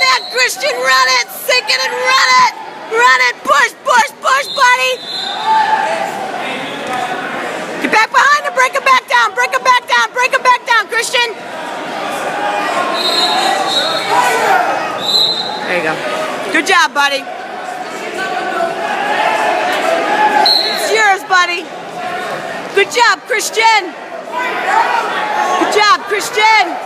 that, Christian. Run it. Sink it and run it. Run it. Push, push, push, buddy. Get back behind him. Break him back down. Break him back down. Break him back down, Christian. There you go. Good job, buddy. It's yours, buddy. Good job, Christian. Good job, Christian.